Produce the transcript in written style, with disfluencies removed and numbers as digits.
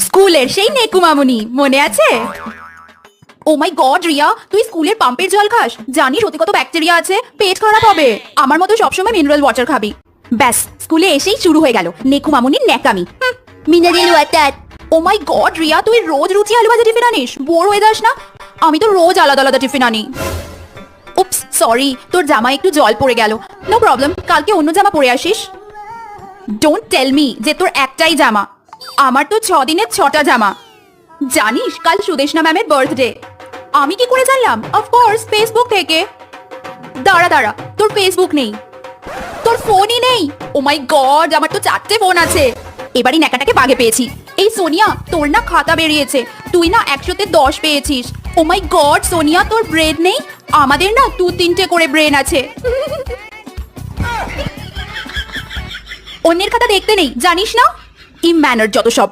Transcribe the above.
স্কুলের সেই নেকু মামুনি মনে আছে? ও মাই গড রিয়া, তুই স্কুলের পাম্পের জল খাস? জানিস ওতে কত ব্যাকটেরিয়া আছে, পেট খারাপ হবে। আমার মতো সবসময় মিনারেল ওয়াটার খাবি। ব্যাস, স্কুলে এসেই শুরু হয়ে গেল নেকু মামুনির ন্যাকামি। Mineral water. Oh my god Riya, তুই রোজ রুচি আলু ভাজা টিফিন আনিস? বোর হয়ে যাস না? আমি তো রোজ আলাদা আলাদা টিফিন আনি। উপস সরি, তোর জামায় একটু জল পড়ে গেল। নো প্রবলেম, কালকে অন্য জামা পরে আসিস। ডোন্ট টেল মি যে তোর একটাই জামা। আমার তো 6 দিনের 6টা জামা। জানিস কাল সুদেশনা ম্যামের বার্থডে। আমি কি করে জানলাম? অফকোর্স ফেসবুক থেকে। দাঁড়া দাঁড়া, তোর ফেসবুক নেই? তোর ফোনই নেই? ও মাই গড, আমার তো 4টে ফোন আছে। এবারই ন্যাকাটাকে বাগে পেয়েছি। এই সোনিয়া, তোর না খাতা বেরিয়েছে, তুই না 100তে 10 পেয়েছিস। ও মাই গড সোনিয়া, তোর ব্রেন নেই? আমাদের না 2-3টে করে ব্রেন আছে। অন্যের খাতা দেখতে নেই জানিস না? ইম্যানার যত সব।